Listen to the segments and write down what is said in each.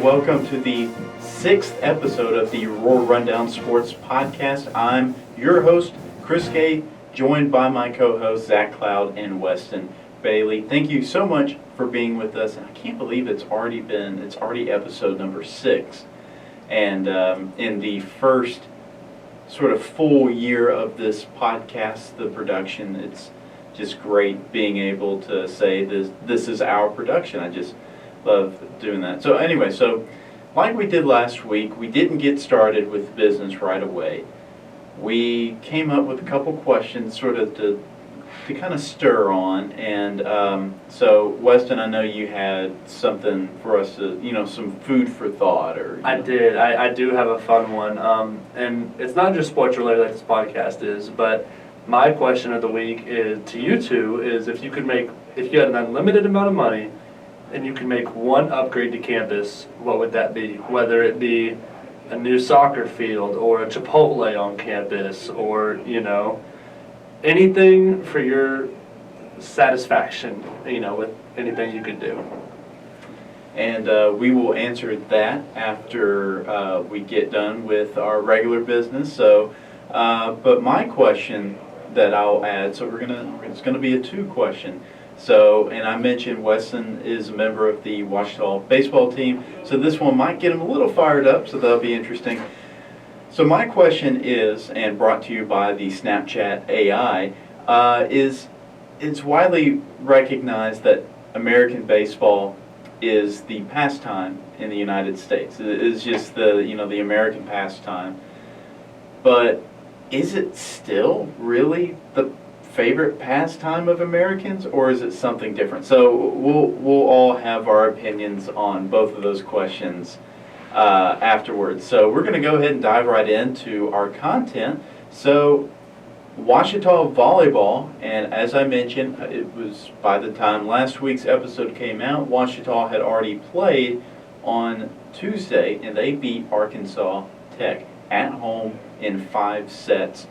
welcome to the 6th episode of the Roar Rundown Sports Podcast. I'm your host, Chris Gay, joined by my co-hosts, Zach Cloud and Weston Bailey. Thank you so much for being with us. And I can't believe it's already episode number 6. And in the first sort of full year of this podcast, the production, it's just great being able to say this is our production. I just love doing that. So anyway, like we did last week, we didn't get started with business right away. We came up with a couple questions sort of to kind of stir on, and so Weston, I know you had something for us to, some food for thought. I did. I do have a fun one, and it's not just sports related like this podcast is, but my question of the week is to you two is if you had an unlimited amount of money and you can make one upgrade to campus, what would that be? Whether it be a new soccer field or a Chipotle on campus or, anything for your satisfaction, with anything you could do. And we will answer that after we get done with our regular business. So, but my question that I'll add, it's gonna be a 2 question. So, and I mentioned Weston is a member of the Ouachita baseball team, so this one might get him a little fired up, so that'll be interesting. So my question is, and brought to you by the Snapchat AI, it's widely recognized that American baseball is the pastime in the United States. It is just the American pastime. But is it still really the favorite pastime of Americans, or is it something different? So we'll all have our opinions on both of those questions afterwards. So we're going to go ahead and dive right into our content. So Ouachita volleyball, and as I mentioned, it was by the time last week's episode came out, Ouachita had already played on Tuesday, and they beat Arkansas Tech at home in 5 sets.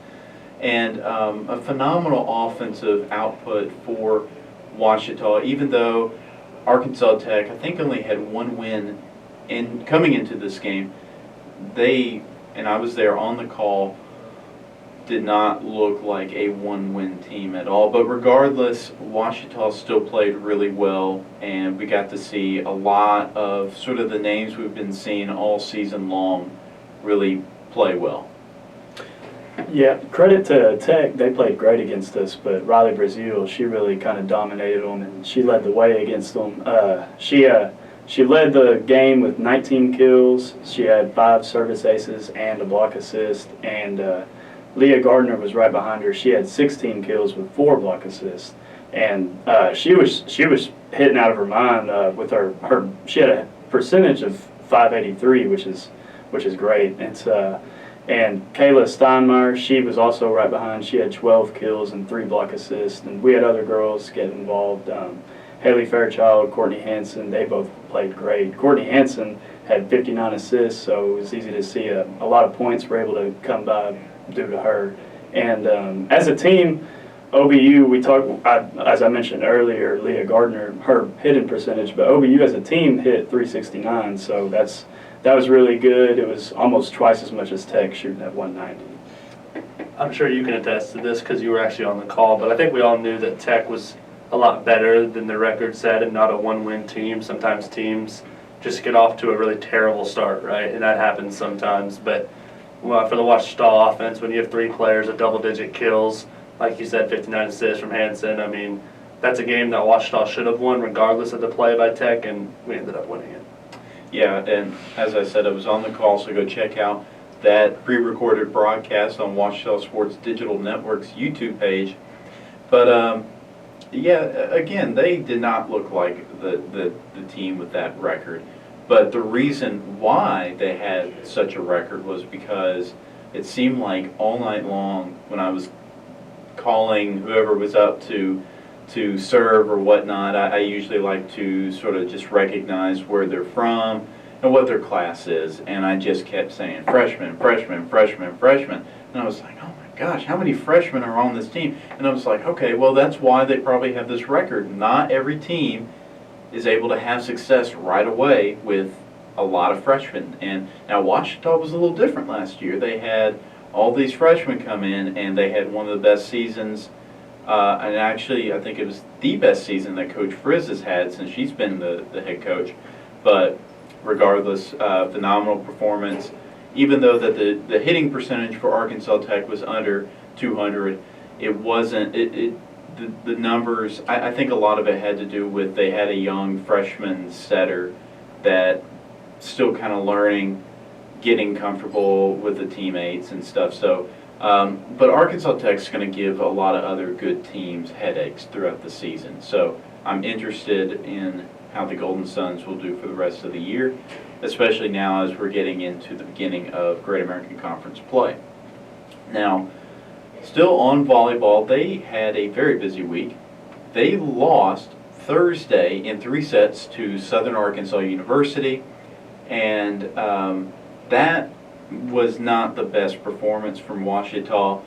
And a phenomenal offensive output for Ouachita, even though Arkansas Tech, I think, only had 1 win coming into this game. They, and I was there on the call, did not look like a 1-win team at all. But regardless, Ouachita still played really well, and we got to see a lot of sort of the names we've been seeing all season long really play well. Yeah, credit to Tech. They played great against us, but Riley Brazil, she really kind of dominated them, and she led the way against them. She led the game with 19 kills. She had 5 service aces and a block assist, and Leah Gardner was right behind her. She had 16 kills with 4 block assists, and she was hitting out of her mind with her. She had a percentage of .583, which is great. And Kayla Steinmeier, she was also right behind. She had 12 kills and 3 block assists. And we had other girls get involved. Haley Fairchild, Courtney Hansen, they both played great. Courtney Hansen had 59 assists, so it was easy to see a lot of points were able to come by due to her. And as a team, OBU, as I mentioned earlier, Leah Gardner, her hitting percentage, but OBU as a team hit .369, so that was really good. It was almost twice as much as Tech, shooting at .190. I'm sure you can attest to this because you were actually on the call, but I think we all knew that Tech was a lot better than the record said and not a 1-win team. Sometimes teams just get off to a really terrible start, right? And that happens sometimes. But for the Ouachita offense, when you have 3 players with double-digit kills, like you said, 59 assists from Hansen, I mean, that's a game that Ouachita should have won regardless of the play by Tech, and we ended up winning it. Yeah, and as I said, I was on the call, so go check out that pre-recorded broadcast on Ouachita Sports Digital Network's YouTube page. But again, they did not look like the team with that record. But the reason why they had such a record was because it seemed like all night long when I was calling whoever was up to serve or whatnot, I usually like to sort of just recognize where they're from and what their class is, and I just kept saying freshmen, freshmen, freshmen, freshmen, and I was like, oh my gosh, how many freshmen are on this team? And I was like, okay, well, that's why they probably have this record. Not every team is able to have success right away with a lot of freshmen. And now Ouachita was a little different last year. They had all these freshmen come in, and they had one of the best seasons. And actually, I think it was the best season that Coach Frizz has had since she's been the head coach. But regardless, phenomenal performance. Even though that the hitting percentage for Arkansas Tech was under 200, it wasn't. The numbers. I think a lot of it had to do with they had a young freshman setter that still kind of learning, getting comfortable with the teammates and stuff. So, but Arkansas Tech's going to give a lot of other good teams headaches throughout the season. So I'm interested in how the Golden Suns will do for the rest of the year, especially now as we're getting into the beginning of Great American Conference play. Now, still on volleyball, they had a very busy week. They lost Thursday in 3 sets to Southern Arkansas University, and that was not the best performance from Ouachita.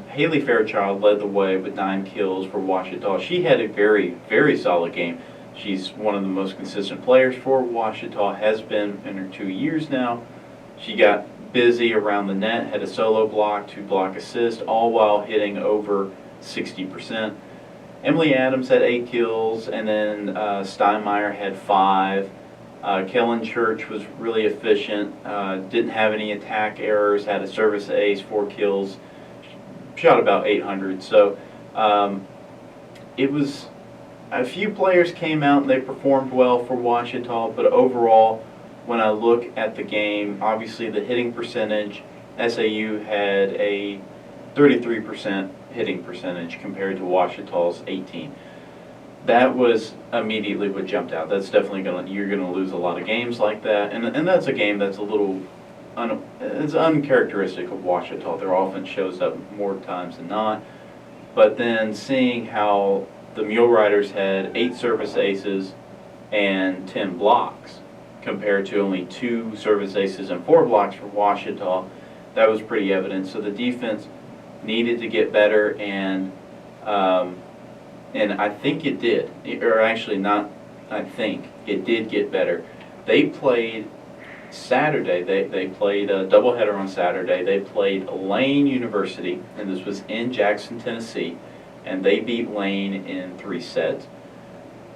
Haley Fairchild led the way with 9 kills for Ouachita. She had a very, very solid game. She's one of the most consistent players for Ouachita, has been in her 2 years now. She got busy around the net, had a solo block, 2 block assists, all while hitting over 60%. Emily Adams had 8 kills, and then Steinmeier had 5. Kellen Church was really efficient, didn't have any attack errors, had a service ace, 4 kills, shot about 800. So it was a few players came out and they performed well for Ouachita, but overall, when I look at the game, obviously the hitting percentage, SAU had a 33% hitting percentage compared to Ouachita's 18. That was immediately what jumped out. That's definitely you're gonna lose a lot of games like that, and that's a game that's a little it's uncharacteristic of Ouachita. There often shows up more times than not. But then seeing how the Mule Riders had 8 service aces and 10 blocks compared to only 2 service aces and 4 blocks for Ouachita, that was pretty evident. So the defense needed to get better, and I think it did, or actually not. I think it did get better. They played Saturday. They played a doubleheader on Saturday. They played Lane University, and this was in Jackson, Tennessee, and they beat Lane in 3 sets.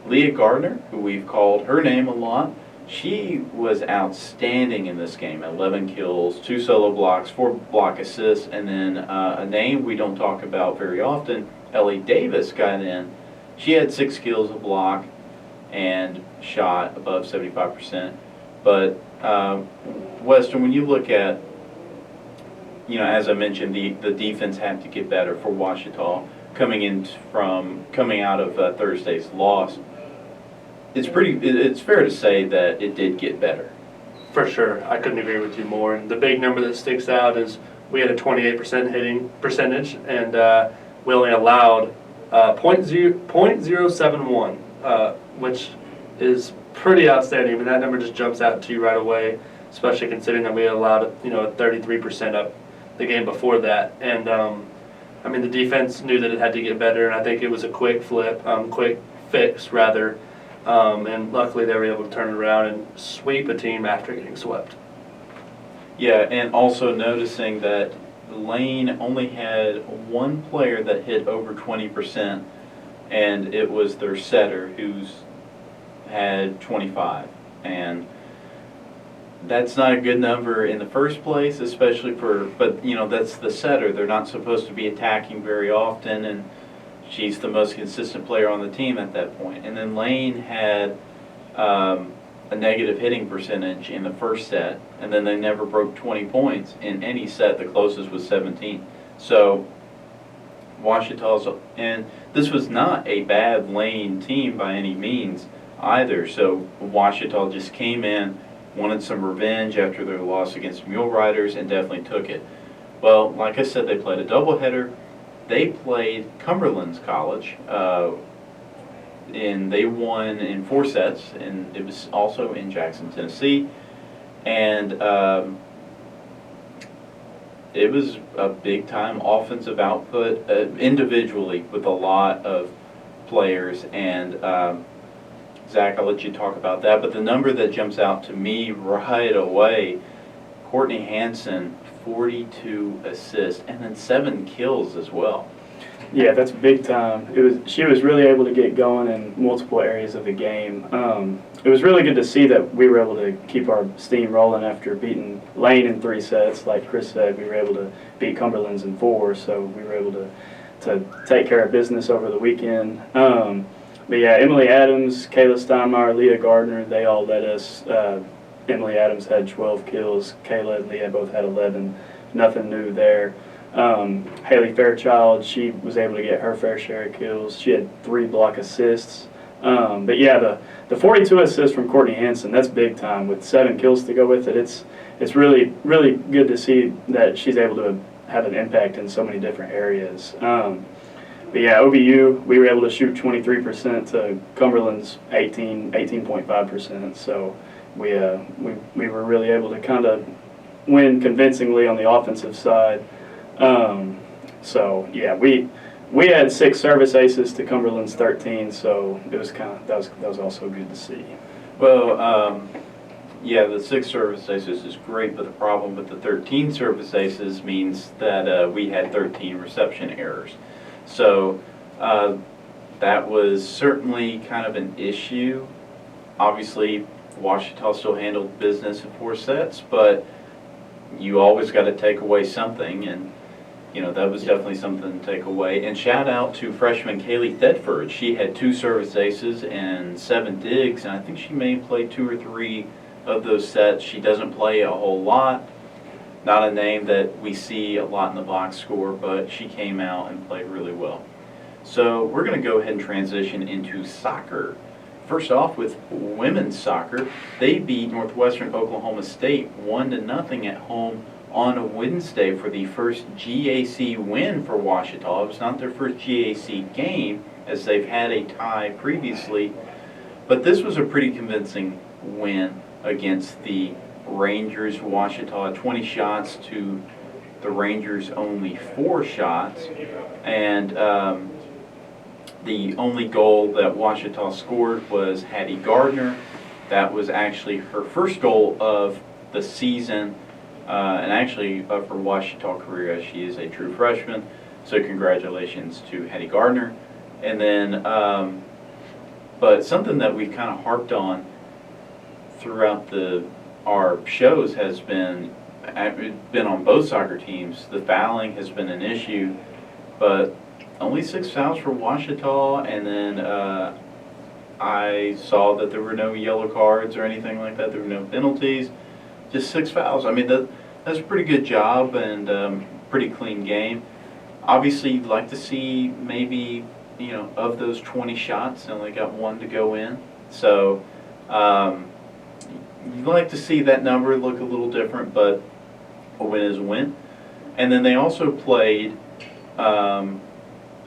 Leah Gardner, who we've called her name a lot, she was outstanding in this game. 11 kills, 2 solo blocks, 4 block assists, and then a name we don't talk about very often, Ellie Davis, got in. She had 6 kills, a block, and shot above 75%. But Weston, when you look at, as I mentioned, the defense had to get better for Ouachita coming out of Thursday's loss. It's fair to say that it did get better. For sure, I couldn't agree with you more. And the big number that sticks out is we had a 28% hitting percentage, and we only allowed .071, which is pretty outstanding. I mean, that number just jumps out to you right away, especially considering that we allowed a 33% up the game before that. And I mean, the defense knew that it had to get better, and I think it was a quick fix rather. And luckily they were able to turn it around and sweep a team after getting swept. Yeah, and also noticing that Lane only had 1 player that hit over 20%, and it was their setter who's had 25. And that's not a good number in the first place, especially but that's the setter. They're not supposed to be attacking very often, and she's the most consistent player on the team at that point. And then Lane had a negative hitting percentage in the first set, and then they never broke 20 points in any set. The closest was 17. So Ouachita's, and this was not a bad Lane team by any means either. So Ouachita just came in, wanted some revenge after their loss against Mule Riders, and definitely took it. Well, like I said, they played a doubleheader. They played Cumberland's College, and they won in 4 sets, and it was also in Jackson, Tennessee. And it was a big-time offensive output individually with a lot of players, and Zach, I'll let you talk about that. But the number that jumps out to me right away, Courtney Hansen, 42 assists, and then 7 kills as well. Yeah, that's big time. She was really able to get going in multiple areas of the game. It was really good to see that we were able to keep our steam rolling after beating Lane in 3 sets. Like Chris said, we were able to beat Cumberland's in 4, so we were able to take care of business over the weekend. But yeah, Emily Adams, Kayla Steinmeier, Leah Gardner, they all led us. Emily Adams had 12 kills. Kayla and Leah both had 11. Nothing new there. Haley Fairchild, she was able to get her fair share of kills. She had 3 block assists. But yeah, the 42 assists from Courtney Hansen, that's big time. With 7 kills to go with it, it's really, really good to see that she's able to have an impact in so many different areas. But yeah, OBU, we were able to shoot 23% to Cumberland's 18.5%. So we were really able to kind of win convincingly on the offensive side. So yeah, we had 6 service aces to Cumberland's 13. So it was that was also good to see. Well, yeah, the 6 service aces is great, but the problem with the 13 service aces means that we had 13 reception errors. So that was certainly kind of an issue. Obviously, Ouachita still handled business in 4 sets, but you always got to take away something, and that was definitely something to take away. And shout out to freshman Kaylee Thetford. She had 2 service aces and 7 digs, and I think she may play 2 or 3 of those sets. She doesn't play a whole lot. Not a name that we see a lot in the box score, but she came out and played really well. So we're going to go ahead and transition into soccer. First off, with women's soccer, they beat Northwestern Oklahoma State 1-0 at home on a Wednesday for the first GAC win for Ouachita. It was not their first GAC game, as they've had a tie previously, but this was a pretty convincing win against the Rangers. Ouachita 20 shots to the Rangers only 4 shots, and the only goal that Ouachita scored was Hattie Gardner. That was actually her first goal of the season, and actually of her Ouachita career, as she is a true freshman. So congratulations to Hattie Gardner. And then, but something that we've kind of harped on throughout our shows has been on both soccer teams. The fouling has been an issue, but only 6 fouls for Ouachita, and then I saw that there were no yellow cards or anything like that. There were no penalties, just 6 fouls. I mean, that's a pretty good job and pretty clean game. Obviously, you'd like to see maybe, of those 20 shots, they only got 1 to go in. So you'd like to see that number look a little different, but a win is a win. And then they also played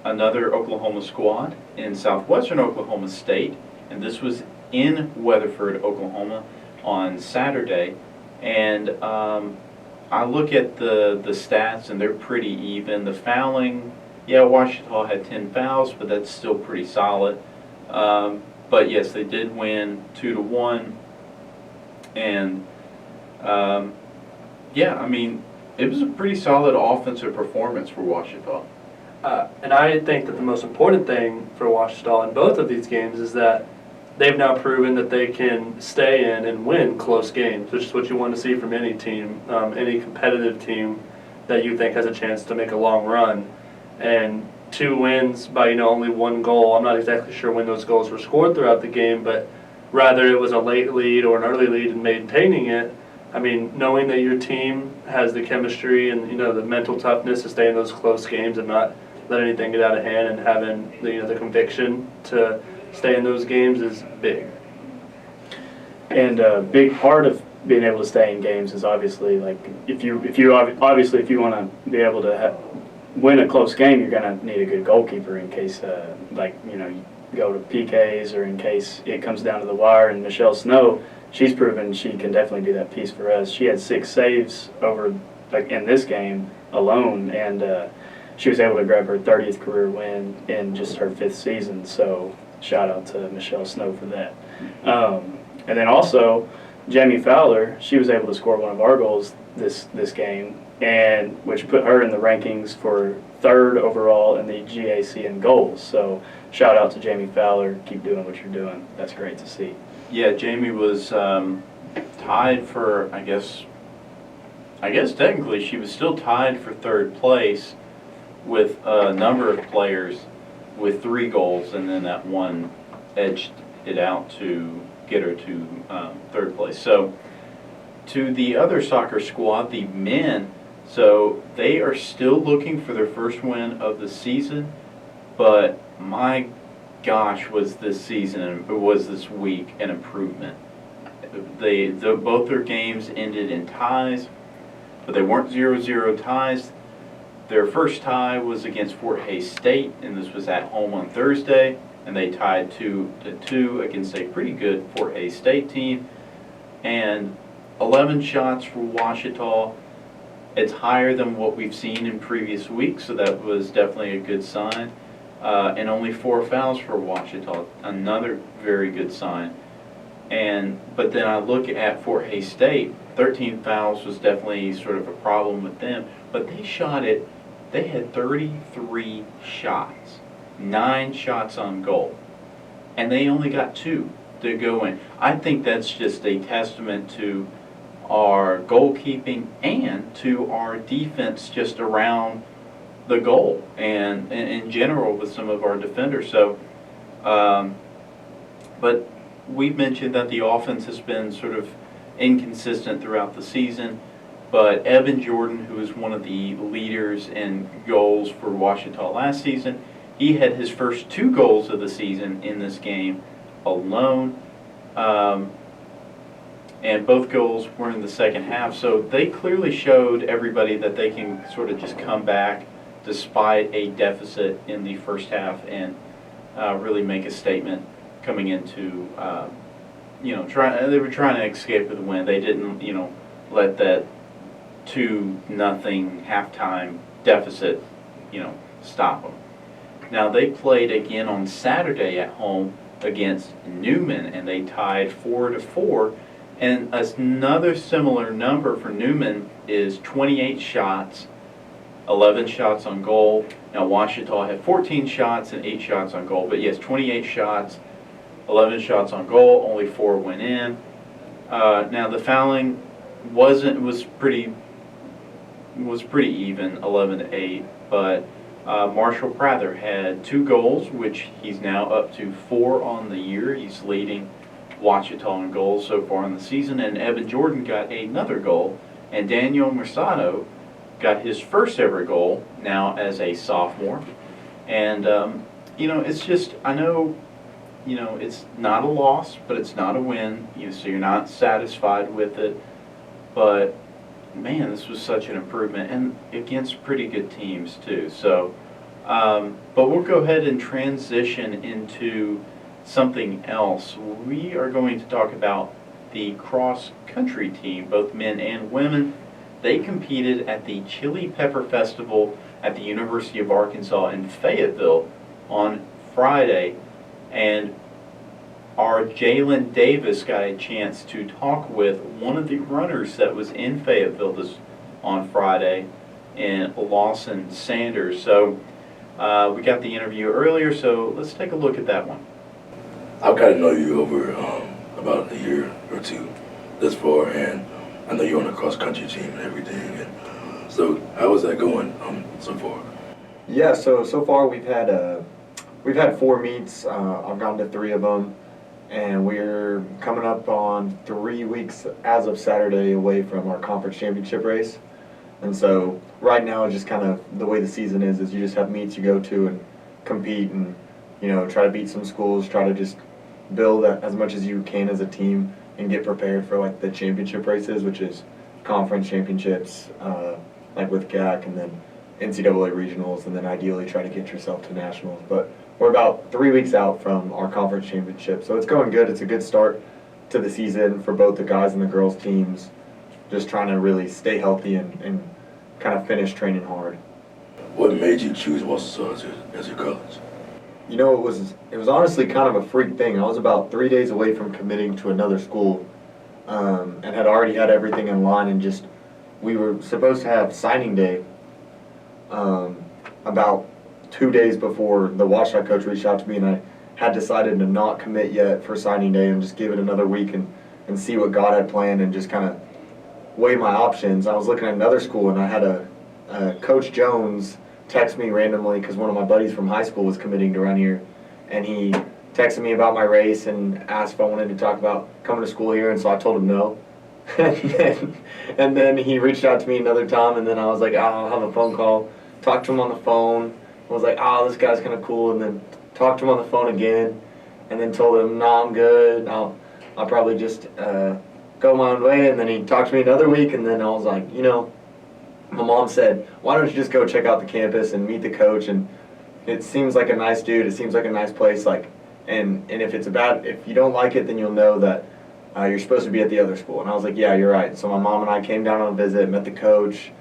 another Oklahoma squad in southwestern Oklahoma State, and this was in Weatherford, Oklahoma on Saturday. And I look at the stats, and they're pretty even. The fouling, yeah, Ouachita had 10 fouls, but that's still pretty solid. But yes, they did win 2-1. And yeah, I mean, it was a pretty solid offensive performance for Ouachita. And I think that the most important thing for Ouachita in both of these games is that they've now proven that they can stay in and win close games, which is what you want to see from any team, any competitive team that you think has a chance to make a long run. And 2 wins by only 1 goal. I'm not exactly sure when those goals were scored throughout the game, but rather it was a late lead or an early lead and maintaining it. I mean, knowing that your team has the chemistry and the mental toughness to stay in those close games and not let anything get out of hand, and having the conviction to stay in those games is big. And a big part of being able to stay in games is obviously, like, if you want to be able to win a close game, you're going to need a good goalkeeper in case you go to PKs or in case it comes down to the wire. And Michelle Snow, she's proven she can definitely do that piece for us. She had 6 saves in this game alone, and she was able to grab her 30th career win in just her 5th season. So shout out to Michelle Snow for that. And then also, Jamie Fowler, she was able to score one of our goals this game, and which put her in the rankings for 3rd overall in the GAC in goals. So shout out to Jamie Fowler. Keep doing what you're doing. That's great to see. Yeah, Jamie was tied for, I guess technically she was still tied for 3rd place with a number of players with 3 goals, and then that one edged it out to get her to 3rd place. So to the other soccer squad, the men, so they are still looking for their first win of the season, but my gosh, was this week an improvement. Both their games ended in ties, but they weren't 0-0 ties. Their first tie was against Fort Hays State, and this was at home on Thursday, and they tied 2-2 against a pretty good Fort Hays State team. And 11 shots for Ouachita. It's higher than what we've seen in previous weeks, so that was definitely a good sign. And only 4 fouls for Ouachita, another very good sign. But then I look at Fort Hays State, 13 fouls was definitely sort of a problem with them, but they had 33 shots, 9 shots on goal, and they only got 2 to go in. I think that's just a testament to our goalkeeping and to our defense just around the goal and in general with some of our defenders. So, but we've mentioned that the offense has been sort of inconsistent throughout the season, but Evan Jordan, who is one of the leaders in goals for Ouachita last season, he had his first 2 goals of the season in this game alone, and both goals were in the second half. So they clearly showed everybody that they can sort of just come back despite a deficit in the first half and really make a statement coming into, they were trying to escape with a win. They didn't, let that 2-0 halftime deficit, stop them. Now they played again on Saturday at home against Newman, and they tied 4-4. And another similar number for Newman is 28 shots, 11 shots on goal. Now Ouachita had 14 shots and 8 shots on goal, but yes, 28 shots, 11 shots on goal, only 4 went in. Now the fouling was pretty even, 11-8, but Marshall Prather had 2 goals, which he's now up to 4 on the year. He's leading Ouachita in goals so far in the season, and Evan Jordan got another goal, and Daniel Mercado got his first ever goal now as a sophomore. And it's just, I know, it's not a loss, but it's not a win. So you're not satisfied with it, but man, this was such an improvement, and against pretty good teams too. So, but we'll go ahead and transition into something else. We are going to talk about the cross country team, both men and women. They competed at the Chili Pepper Festival at the University of Arkansas in Fayetteville on Friday, and our Jalon Davis got a chance to talk with one of the runners that was in Fayetteville on Friday, in Lawson Sanders. So we got the interview earlier, so let's take a look at that one. I've got to know you over about a year or 2 thus far, and I know you're on the cross country team and everything. And so how is that going so far? Yeah, so far we've had 4 meets. I've gone to 3 of them, and we're coming up on 3 weeks as of Saturday away from our conference championship race. And so right now, just kind of the way the season is you just have meets you go to and compete and try to beat some schools, try to just build as much as you can as a team and get prepared for like the championship races, which is conference championships, like with GAC, and then NCAA regionals, and then ideally try to get yourself to nationals. But we're about 3 weeks out from our conference championship, so it's going good. It's a good start to the season for both the guys and the girls teams, just trying to really stay healthy and kind of finish training hard. What made you choose Ouachita as your college? You know, it was honestly kind of a freak thing. I was about 3 days away from committing to another school, and had already had everything in line, and just we were supposed to have signing day about 2 days before the Ouachita coach reached out to me, and I had decided to not commit yet for signing day and just give it another week and see what God had planned and just kind of weigh my options. I was looking at another school, and I had a Coach Jones text me randomly because one of my buddies from high school was committing to run here, and he texted me about my race and asked if I wanted to talk about coming to school here, and so I told him no. and then he reached out to me another time, and then I was like, oh, I'll have a phone call. Talked to him on the phone. I was like, oh, this guy's kind of cool, and then talked to him on the phone again, and then told him, no, I'm good. I'll probably just go my own way. And then he talked to me another week, and then I was like, you know, my mom said, why don't you just go check out the campus and meet the coach? And it seems like a nice dude. It seems like a nice place. Like, and if if you don't like it, then you'll know that you're supposed to be at the other school. And I was like, yeah, you're right. So my mom and I came down on a visit, met the coach,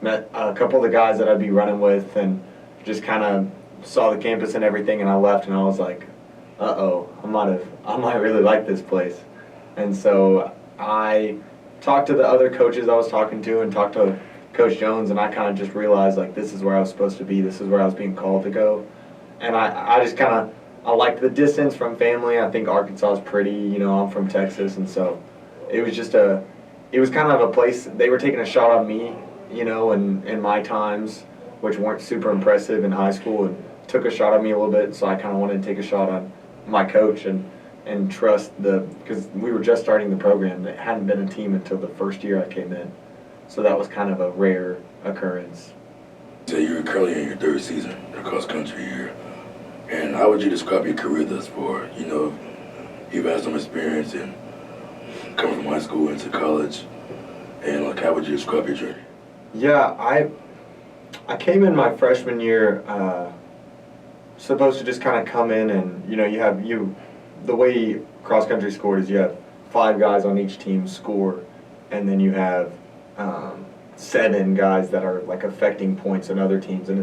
met a couple of the guys that I'd be running with, and just kind of saw the campus and everything. And I left, and I was like, uh-oh, I might really like this place. And so I talked to the other coaches I was talking to and talked to Coach Jones, and I kind of just realized, like, this is where I was supposed to be. This is where I was being called to go. And I just kind of, I liked the distance from family. I think Arkansas is pretty. You know, I'm from Texas, and so it was just it was kind of a place, they were taking a shot on me, you know, and my times, which weren't super impressive in high school, and took a shot on me a little bit. So I kind of wanted to take a shot on my coach and trust because we were just starting the program. It hadn't been a team until the first year I came in. So that was kind of a rare occurrence. So you're currently in your third season, your cross country year. And how would you describe your career thus far? You know, you've had some experience in coming from high school into college. And like, how would you describe your journey? Yeah, I came in my freshman year supposed to just kind of come in and, you know, the way cross country scored is you have 5 guys on each team score, and then you have 7 guys that are like affecting points in other teams, and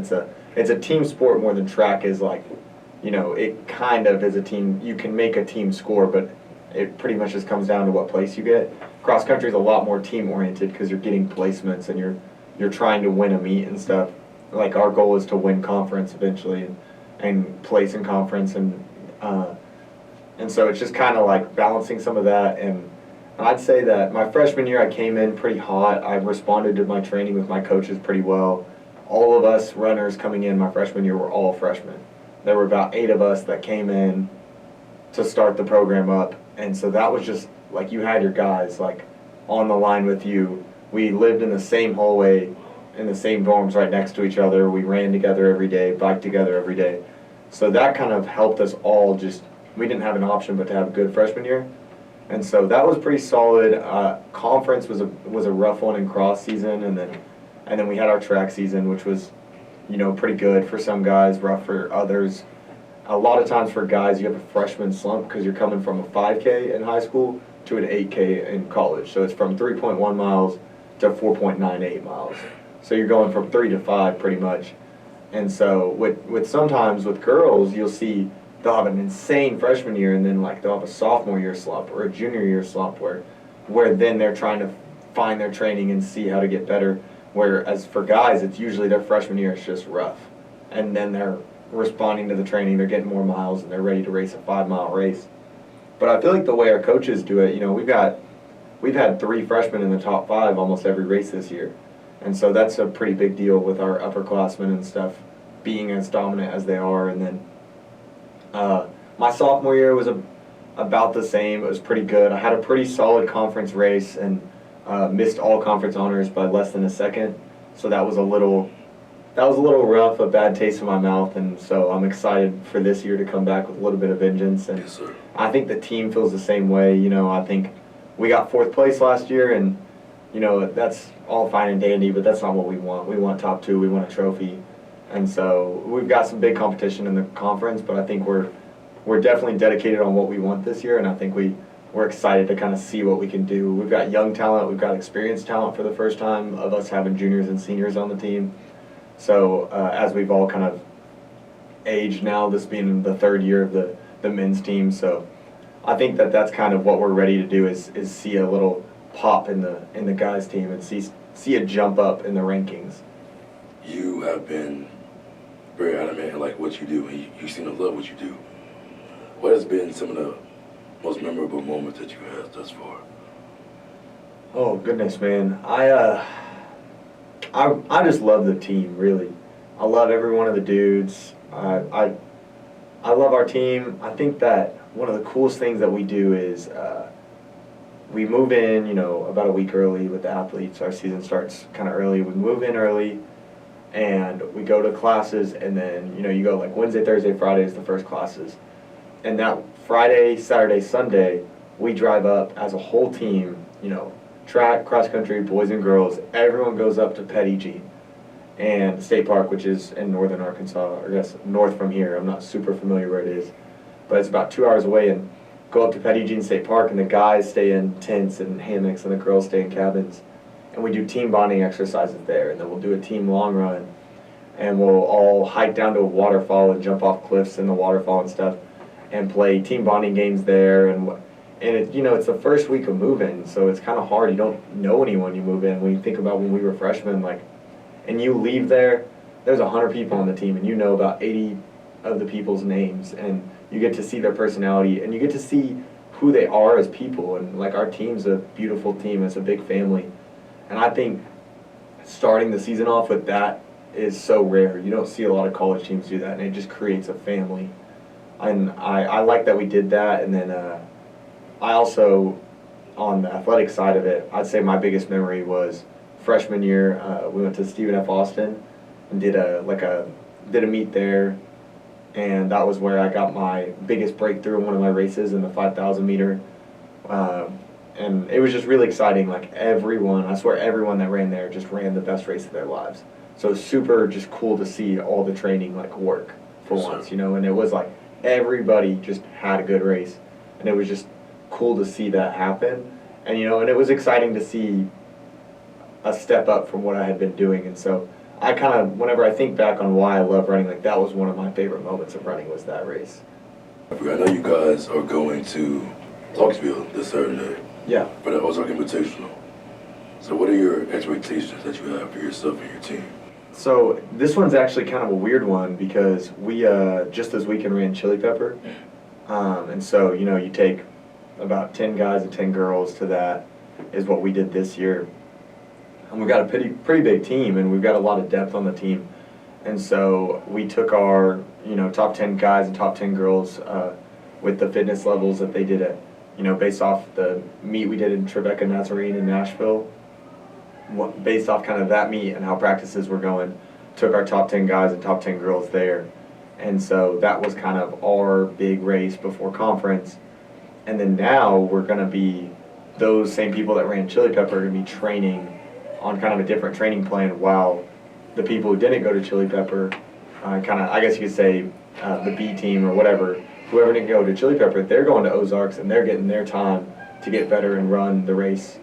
it's a team sport more than track is. Like, you know, it kind of is a team. You can make a team score, but it pretty much just comes down to what place you get. Cross country is a lot more team oriented because you're getting placements and you're trying to win a meet and stuff. Like, our goal is to win conference eventually and place in conference, and so it's just kind of like balancing some of that. And I'd say that my freshman year I came in pretty hot. I responded to my training with my coaches pretty well. All of us runners coming in my freshman year were all freshmen. There were about 8 of us that came in to start the program up. And so that was just like, you had your guys like on the line with you. We lived in the same hallway, in the same dorms right next to each other. We ran together every day, biked together every day. So that kind of helped us all we didn't have an option but to have a good freshman year. And so that was pretty solid. Conference was a rough one in cross season, and then we had our track season, which was, you know, pretty good for some guys, rough for others. A lot of times for guys, you have a freshman slump because you're coming from a 5K in high school to an 8K in college. So it's from 3.1 miles to 4.98 miles. So you're going from 3 to 5 pretty much. And so with sometimes with girls, you'll see they'll have an insane freshman year, and then like they'll have a sophomore year slump or a junior year slump where then they're trying to find their training and see how to get better. Whereas for guys, it's usually their freshman year is just rough, and then they're responding to the training, they're getting more miles, and they're ready to race a 5-mile race. But I feel like the way our coaches do it, you know, we've had 3 freshmen in the top 5 almost every race this year, and so that's a pretty big deal with our upperclassmen and stuff being as dominant as they are. And then my sophomore year was about the same. It was pretty good. I had a pretty solid conference race and missed all conference honors by less than a second. So that was a little rough, a bad taste in my mouth. And so I'm excited for this year to come back with a little bit of vengeance. And Yes, sir. I think the team feels the same way. You know, I think we got 4th place last year, and you know, that's all fine and dandy, but that's not what we want. We want top 2. We want a trophy. And so we've got some big competition in the conference, but I think we're definitely dedicated on what we want this year, and I think we're excited to kind of see what we can do. We've got young talent, we've got experienced talent for the first time of us having juniors and seniors on the team. So as we've all kind of age now, this being the third year of the men's team. So I think that that's kind of what we're ready to do is see a little pop in the guys team and see a jump up in the rankings. You have been very adamant in like what you do, and you seem to love what you do. What has been some of the most memorable moments that you had thus far? Oh goodness, man! I just love the team. Really, I love every one of the dudes. I love our team. I think that one of the coolest things that we do is we move in, about a week early with the athletes. Our season starts kind of early. We move in early, and we go to classes, and then you go like Wednesday, Thursday, Friday is the first classes, and that Friday, Saturday, Sunday, we drive up as a whole team. Track, cross country, boys and girls. Everyone goes up to Petty G and State Park, which is in northern Arkansas, I guess north from here. I'm not super familiar where it is, but it's about 2 hours away. And go up to Petty G and State Park, and the guys stay in tents and hammocks, and the girls stay in cabins. And we do team bonding exercises there, and then we'll do a team long run, and we'll all hike down to a waterfall and jump off cliffs in the waterfall and stuff, and play team bonding games there. And it's the first week of moving, so it's kind of hard. You don't know anyone you move in. When you think about when we were freshmen, and you leave there's 100 people on the team, and you know about 80 of the people's names, and you get to see their personality, and you get to see who they are as people. And our team's a beautiful team. It's a big family, and I think starting the season off with that is so rare. You don't see a lot of college teams do that, and it just creates a family. And I like that we did that. And then I also, on the athletic side of it, I'd say my biggest memory was freshman year. We went to Stephen F. Austin and did a meet there, and that was where I got my biggest breakthrough in one of my races in the 5,000 meter. And it was just really exciting. I swear everyone that ran there just ran the best race of their lives. So it was super just cool to see all the training work for once, and it was everybody just had a good race, and it was just cool to see that happen. And and it was exciting to see a step up from what I had been doing. And so I kind of, whenever I think back on why I love running, that was one of my favorite moments of running, was that race. I know you guys are going to Clarksville this Saturday. Yeah. For the Ozark Invitational. So what are your expectations that you have for yourself and your team? So this one's actually kind of a weird one, because we just this weekend ran Chili Pepper. And so, you take about 10 guys and 10 girls to that, is what we did this year. And we've got a pretty big team, and we've got a lot of depth on the team. And so we took our, top 10 guys and top 10 girls with the fitness levels that they did at, based off the meet we did in Tribeca Nazarene in Nashville. Based off kind of that meet and how practices were going, took our top 10 guys and top 10 girls there. And so that was kind of our big race before conference. And then now we're going to be, those same people that ran Chili Pepper are going to be training on kind of a different training plan, while the people who didn't go to Chili Pepper, I guess you could say the B team or whatever, whoever didn't go to Chili Pepper, they're going to Ozarks, and they're getting their time to get better and run the race.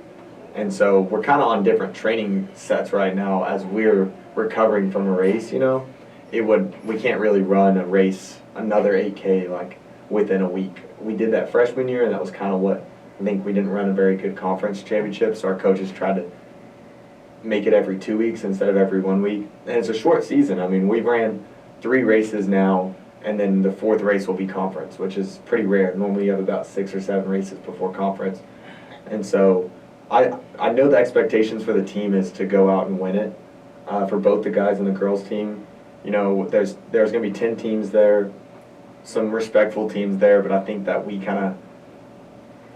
And so we're kind of on different training sets right now as we're recovering from a race. We can't really run a race, another 8K, within a week. We did that freshman year, and that was kind of what I think we didn't run a very good conference championship, so our coaches tried to make it every 2 weeks instead of every 1 week. And it's a short season. I mean, we've ran 3 races now, and then the 4th race will be conference, which is pretty rare. Normally you have about 6 or 7 races before conference. And so I know the expectations for the team is to go out and win it. For both the guys and the girls team, there's going to be 10 teams there, some respectful teams there, but I think that we kind of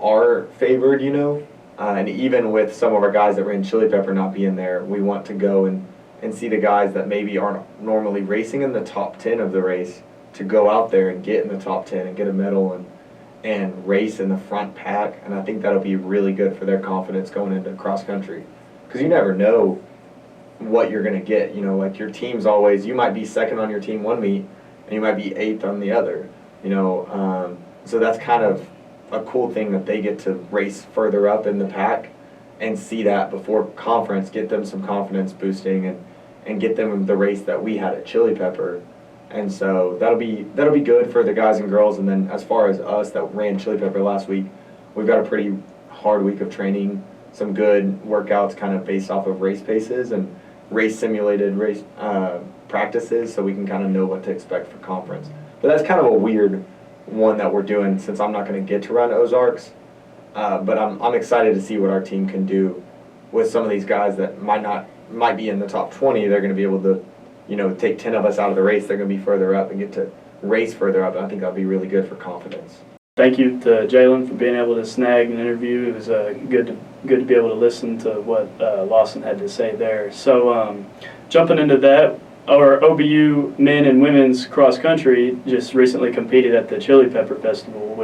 are favored, and even with some of our guys that ran Chili Pepper not being there, we want to go and see the guys that maybe aren't normally racing in the top 10 of the race to go out there and get in the top 10 and get a medal and race in the front pack. And I think that'll be really good for their confidence going into cross country, because you never know what you're going to get. Your team's always, you might be second on your team one meet and you might be 8th on the other, so that's kind of a cool thing, that they get to race further up in the pack and see that before conference, get them some confidence boosting, and get them the race that we had at Chili Pepper, And so that'll be good for the guys and girls. And then as far as us that ran Chili Pepper last week, we've got a pretty hard week of training, some good workouts kind of based off of race paces and race simulated race practices, so we can kind of know what to expect for conference. But that's kind of a weird one that we're doing since I'm not going to get to run Ozarks. But I'm excited to see what our team can do with some of these guys that might be in the top 20. They're going to be able to, take 10 of us out of the race. They're going to be further up and get to race further up. And I think that'll be really good for confidence. Thank you to Jalon for being able to snag an interview. It was good to be able to listen to what Lawson had to say there. So jumping into that, our OBU men and women's cross country just recently competed at the Chili Pepper Festival,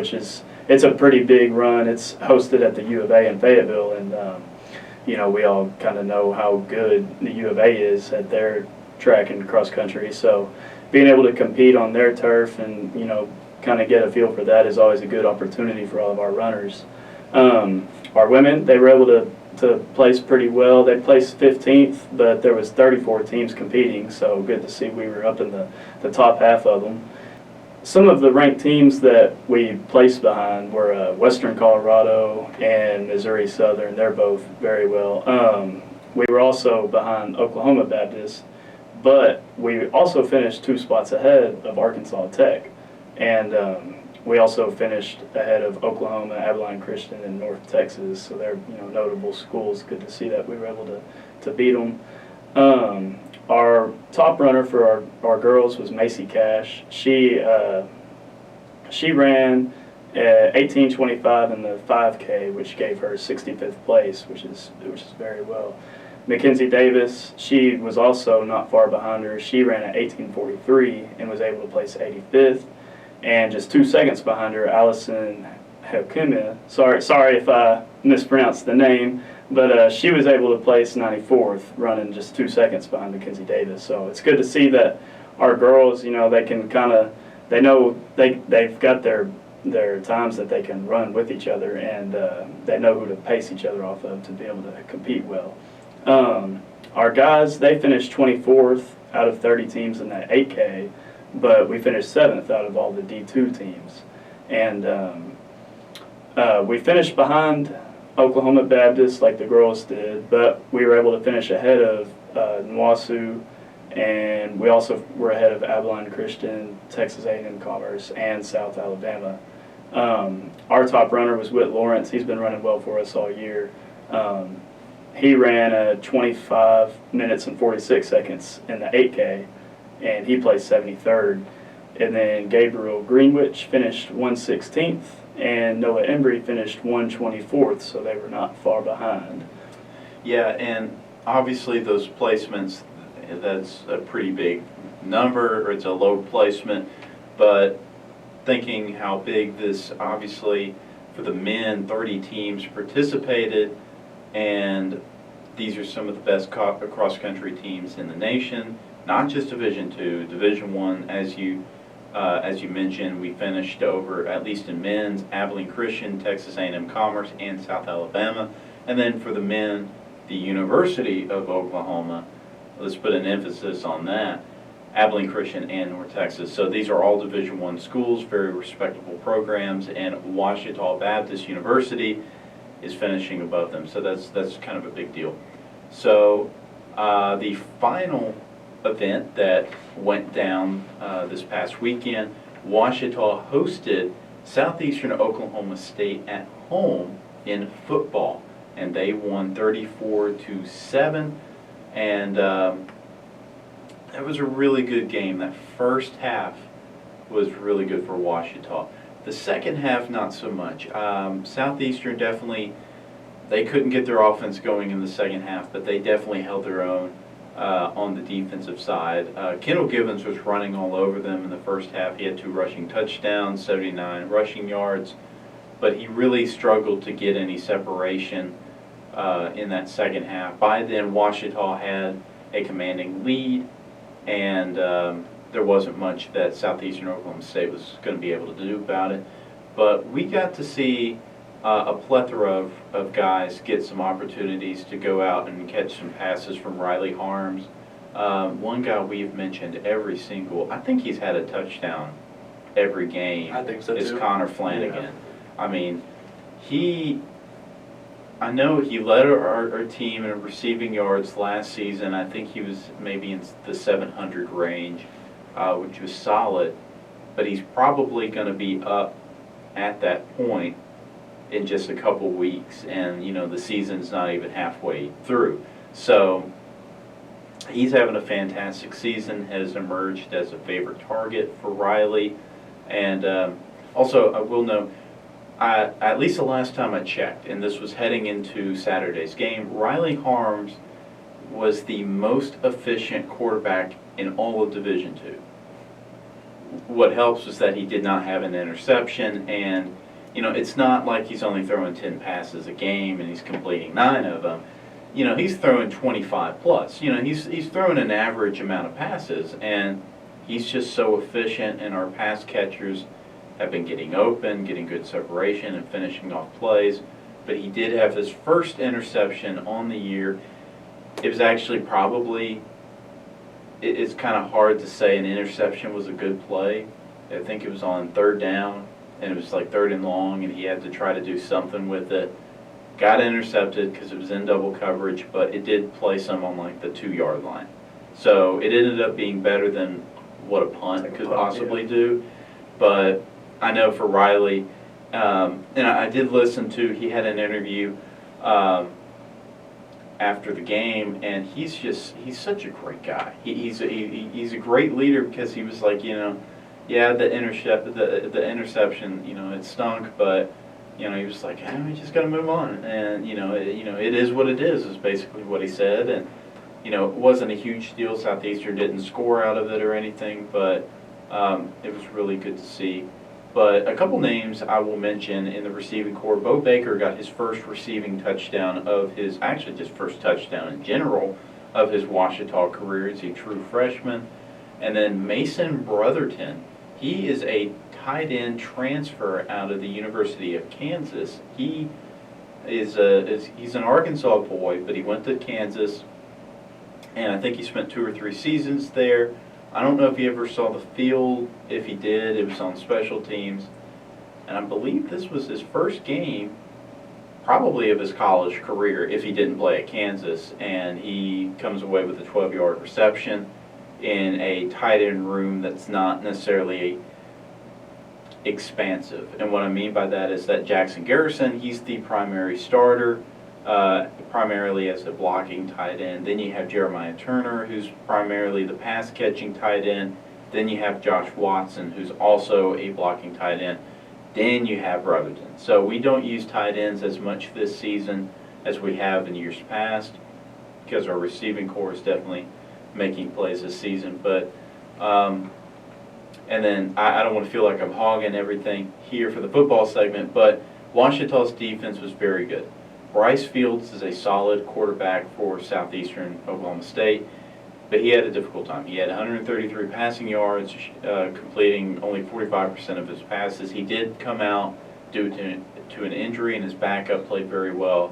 it's a pretty big run. It's hosted at the U of A in Fayetteville, and we all kind of know how good the U of A is at their track and cross country. So being able to compete on their turf and kind of get a feel for that is always a good opportunity for all of our runners. Our women, they were able to place pretty well. They placed 15th, but there was 34 teams competing, so good to see we were up in the top half of them. Some of the ranked teams that we placed behind were Western Colorado and Missouri Southern. They're both very well. We were also behind Oklahoma Baptist, but we also finished 2 spots ahead of Arkansas Tech. And we also finished ahead of Oklahoma, Abilene Christian, and North Texas. So they're notable schools. Good to see that we were able to beat them. Our top runner for our girls was Macy Cash. She ran 18:25 in the 5K, which gave her 65th place, which is very well. Mackenzie Davis, she was also not far behind her. She ran at 18:43 and was able to place 85th. And just 2 seconds behind her, Allison Hekuma. Sorry if I mispronounced the name, but she was able to place 94th, running just 2 seconds behind Mackenzie Davis. So it's good to see that our girls, they can they know they've got their times that they can run with each other, and they know who to pace each other off of to be able to compete well. Our guys, they finished 24th out of 30 teams in that 8K. But we finished 7th out of all the D2 teams. And we finished behind Oklahoma Baptist like the girls did, but we were able to finish ahead of Nwasu, and we also were ahead of Abilene Christian, Texas A&M Commerce, and South Alabama. Our top runner was Whit Lawrence. He's been running well for us all year. He ran 25 minutes and 46 seconds in the 8K. And he placed 73rd. And then Gabriel Greenwich finished 116th, and Noah Embry finished 124th, so they were not far behind. Yeah, and obviously those placements, that's a pretty big number, or it's a low placement, but thinking how big this, obviously, for the men, 30 teams participated, and these are some of the best cross-country teams in the nation. Not just Division II, Division I, as you mentioned, we finished over, at least in men's, Abilene Christian, Texas A&M Commerce, and South Alabama. And then for the men, the University of Oklahoma, let's put an emphasis on that, Abilene Christian and North Texas. So these are all Division I schools, very respectable programs, and Ouachita Baptist University is finishing above them. So that's kind of a big deal. So the final event that went down this past weekend, Ouachita hosted Southeastern Oklahoma State at home in football, and they won 34-7, and that was a really good game. That first half was really good for Ouachita. The second half, not so much. Southeastern definitely, they couldn't get their offense going in the second half, but they definitely held their own on the defensive side. Kendall Givens was running all over them in the first half. He had 2 rushing touchdowns, 79 rushing yards, but he really struggled to get any separation in that second half. By then, Ouachita had a commanding lead, and there wasn't much that Southeastern Oklahoma State was going to be able to do about it. But we got to see a plethora of guys get some opportunities to go out and catch some passes from Riley Harms, One guy we've mentioned I think he's had a touchdown every game. I think so is too. Connor Flanagan. I mean, I know he led our team in receiving yards last season. I think he was maybe in the 700 range, which was solid. But he's probably going to be up at that point in just a couple weeks, and the season's not even halfway through. So he's having a fantastic season. Has emerged as a favorite target for Riley, and also I will note. At least the last time I checked, and this was heading into Saturday's game, Riley Harms was the most efficient quarterback in all of Division II. What helps was that he did not have an interception, and it's not like he's only throwing 10 passes a game and he's completing 9 of them. He's throwing 25 plus. He's throwing an average amount of passes, and he's just so efficient, and our pass catchers have been getting open, getting good separation, and finishing off plays. But he did have his first interception on the year. It was actually it's kind of hard to say an interception was a good play. I think it was on 3rd down, and it was like 3rd and long, and he had to try to do something with it. Got intercepted because it was in double coverage, but it did place him on like the 2-yard line. So it ended up being better than what a punt could possibly do. But I know for Riley, and I did listen to, he had an interview after the game, and he's such a great guy. He's a great leader because he was like, the interception, it stunk, but he was like, we just got to move on, and it is what it is basically what he said, and it wasn't a huge deal. Southeastern didn't score out of it or anything, but it was really good to see. But a couple names I will mention in the receiving corps. Bo Baker got his first receiving touchdown just first touchdown in general of his Ouachita career as a true freshman. And then Mason Brotherton, he is a tight end transfer out of the University of Kansas. He's an Arkansas boy, but he went to Kansas, and I think he spent 2 or 3 seasons there. I don't know if he ever saw the field. If he did, it was on special teams. And I believe this was his first game, probably of his college career, if he didn't play at Kansas. And he comes away with a 12-yard reception in a tight end room that's not necessarily expansive. And what I mean by that is that Jackson Garrison, he's the primary starter, primarily as a blocking tight end. Then you have Jeremiah Turner, who's primarily the pass-catching tight end. Then you have Josh Watson, who's also a blocking tight end. Then you have Brotherton. So we don't use tight ends as much this season as we have in years past because our receiving corps is definitely making plays this season. But and then I don't want to feel like I'm hogging everything here for the football segment, but Ouachita's defense was very good. Bryce Fields is a solid quarterback for Southeastern Oklahoma State, but he had a difficult time. He had 133 passing yards, completing only 45% of his passes. He did come out due to an injury, and his backup played very well,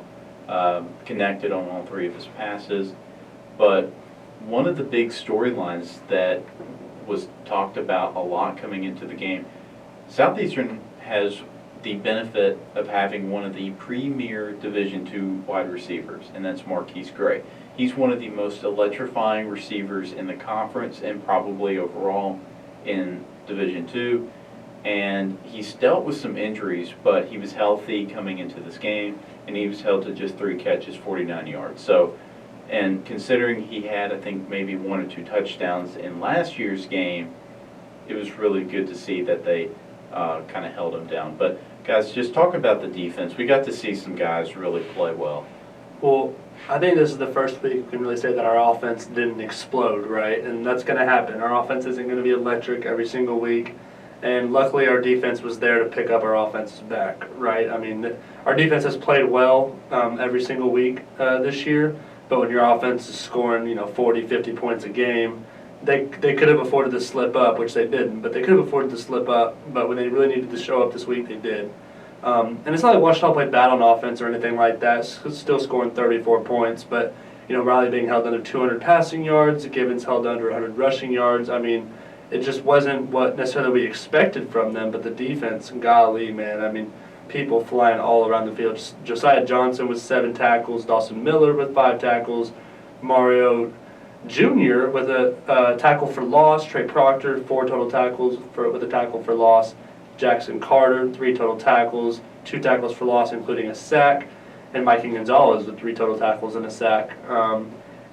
connected on all 3 of his passes. But one of the big storylines that was talked about a lot coming into the game, Southeastern has the benefit of having one of the premier Division II wide receivers, and that's Marquise Gray. He's one of the most electrifying receivers in the conference and probably overall in Division II. And he's dealt with some injuries, but he was healthy coming into this game, and he was held to just 3 catches, 49 yards. So, and considering he had, I think, maybe 1 or 2 touchdowns in last year's game, it was really good to see that they kind of held him down. But guys, just talk about the defense. We got to see some guys really play well. Well, I think this is the first week we can really say that our offense didn't explode, right? And that's going to happen. Our offense isn't going to be electric every single week. And luckily our defense was there to pick up our offense back, right? I mean, our defense has played well every single week this year. But when your offense is scoring, 40, 50 points a game, they could have afforded to slip up, which they didn't. But they could have afforded to slip up. But when they really needed to show up this week, they did. And it's not like Ouachita played bad on offense or anything like that. It's still scoring 34 points. But Riley being held under 200 passing yards, Gibbons held under 100 rushing yards. I mean, it just wasn't what necessarily we expected from them, but the defense, golly, man, I mean, people flying all around the field. Josiah Johnson with 7 tackles, Dawson Miller with 5 tackles, Mario Jr. with a tackle for loss, Trey Proctor 4 total tackles with a tackle for loss, Jackson Carter 3 total tackles, 2 tackles for loss including a sack, and Mikey Gonzalez with 3 total tackles and a sack.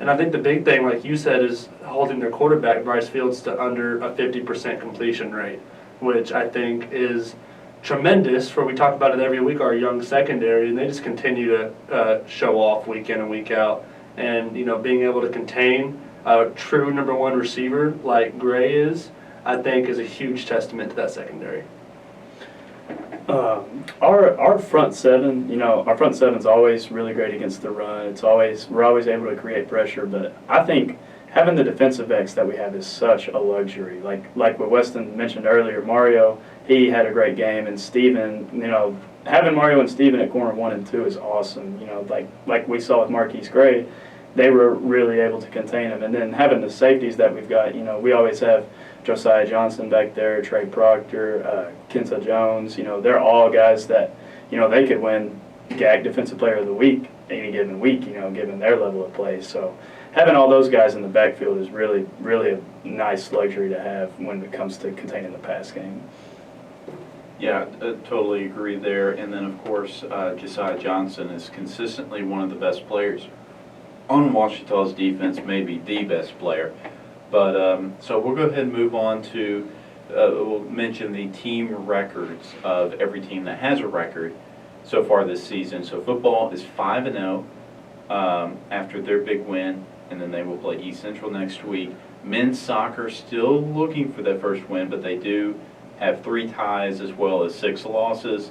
And I think the big thing, like you said, is holding their quarterback, Bryce Fields, to under a 50% completion rate, which I think is tremendous for, we talk about it every week, our young secondary, and they just continue to show off week in and week out. And, being able to contain a true number 1 receiver like Gray is, I think is a huge testament to that secondary. Our front seven, our front seven's always really great against the run. We're always able to create pressure, but I think having the defensive backs that we have is such a luxury. Like what Weston mentioned earlier, Mario, he had a great game, and Steven, having Mario and Steven at corner 1 and 2 is awesome. Like we saw with Marquise Gray, they were really able to contain him. And then having the safeties that we've got, we always have Josiah Johnson back there, Trey Proctor, Kenza Jones. They're all guys that, they could win GAC Defensive Player of the Week any given week, given their level of play. So having all those guys in the backfield is really, really a nice luxury to have when it comes to containing the pass game. Yeah, I totally agree there. And then, of course, Josiah Johnson is consistently one of the best players on Ouachita's defense, maybe the best player. But so we'll go ahead and move on to, we'll mention the team records of every team that has a record so far this season. So football is 5-0 after their big win, and then they will play East Central next week. Men's soccer still looking for that first win, but they do have 3 ties as well as 6 losses.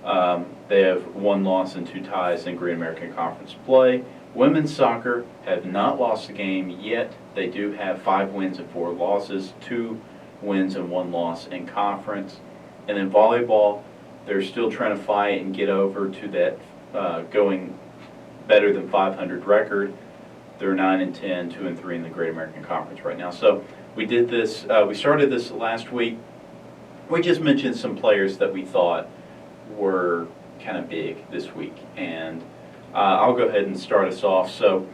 They have 1 loss and 2 ties in Great American Conference play. Women's soccer have not lost a game yet. They do have 5 wins and 4 losses, 2 wins and 1 loss in conference. And then volleyball, they're still trying to fight and get over to that going better than 500 record. They're 9-10, 2-3 in the Great American Conference right now. So we did this. We started this last week. We just mentioned some players that we thought were kind of big this week, and I'll go ahead and start us off. So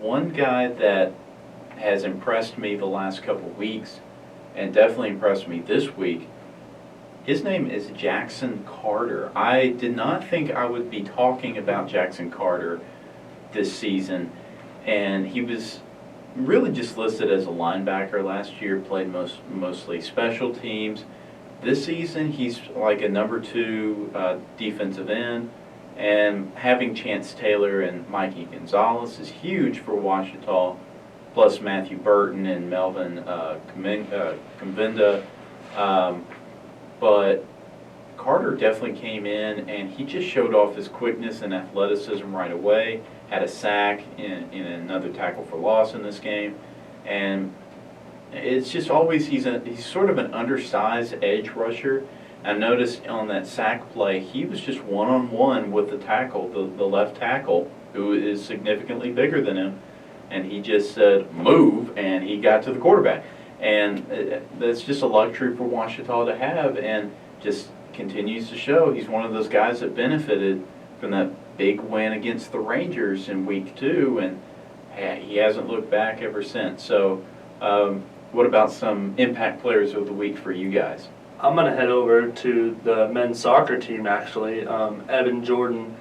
one guy that has impressed me the last couple weeks, and definitely impressed me this week, his name is Jackson Carter. I did not think I would be talking about Jackson Carter this season, and he was really just listed as a linebacker last year, played mostly special teams. This season, he's like a number 2 defensive end, and having Chance Taylor and Mikey Gonzalez is huge for Ouachita, plus Matthew Burton and Melvin Convinda. But Carter definitely came in, and he just showed off his quickness and athleticism right away. Had a sack in another tackle for loss in this game, and it's just always he's sort of an undersized edge rusher. I noticed on that sack play, he was just one-on-one with the tackle, the left tackle, who is significantly bigger than him, and he just said, move, and he got to the quarterback. And that's just a luxury for Ouachita to have, and just continues to show he's one of those guys that benefited from that big win against the Rangers in week 2, and he hasn't looked back ever since. So what about some impact players of the week for you guys? I'm going to head over to the men's soccer team, actually. Evan Jordan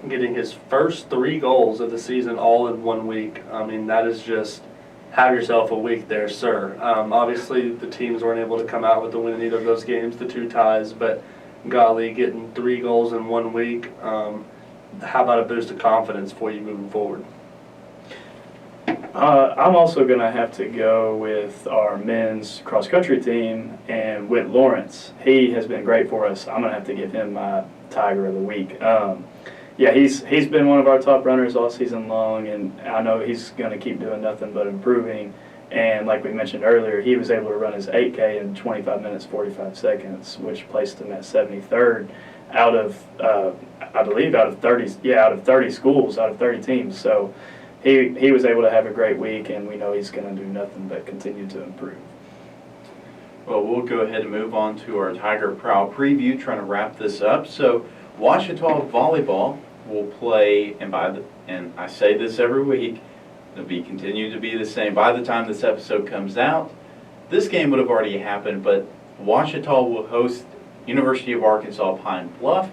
getting his first 3 goals of the season all in 1 week. I mean, that is just, have yourself a week there, sir. Obviously, the teams weren't able to come out with the win in either of those games, the 2 ties, but golly, getting 3 goals in 1 week, how about a boost of confidence for you moving forward? I'm also going to have to go with our men's cross country team and Whit Lawrence. He has been great for us. I'm going to have to give him my Tiger of the Week. Yeah, he's been one of our top runners all season long, and I know he's going to keep doing nothing but improving. And like we mentioned earlier, he was able to run his 8K in 25 minutes, 45 seconds, which placed him at 73rd out of, I believe, out of 30 schools, out of 30 teams. So he was able to have a great week, and we know he's going to do nothing but continue to improve. Well, we'll go ahead and move on to our Tiger Prowl preview, trying to wrap this up. So, Ouachita Volleyball will play, and I say this every week, it'll be continue to be the same. By the time this episode comes out, this game would have already happened, but Ouachita will host University of Arkansas Pine Bluff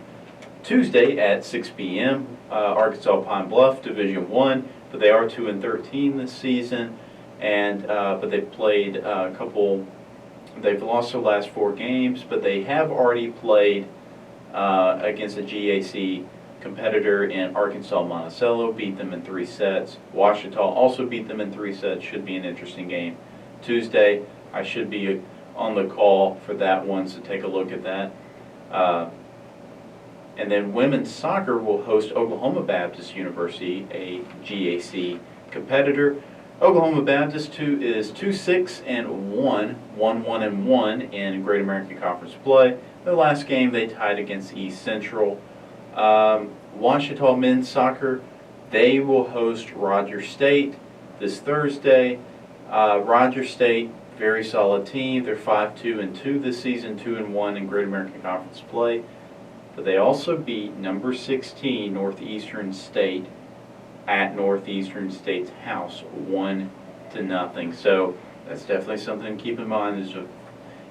Tuesday at 6 p.m. Arkansas Pine Bluff, Division I, but they are 2-13 this season, and but they've played a couple. They've lost their last 4 games, but they have already played against a GAC competitor in Arkansas Monticello, beat them in 3 sets. Ouachita also beat them in 3 sets. Should be an interesting game. Tuesday, I should be on the call for that one, so take a look at that. And then women's soccer will host Oklahoma Baptist University, a GAC competitor. Oklahoma Baptist is 2-6-1, 1-1-1 in Great American Conference play. The last game they tied against East Central. Ouachita men's soccer, they will host Rogers State this Thursday. Rogers State, very solid team. They're 5-2-2 this season, 2-1 in Great American Conference play. But they also beat number 16 Northeastern State at Northeastern State's house, 1-0. So that's definitely something to keep in mind.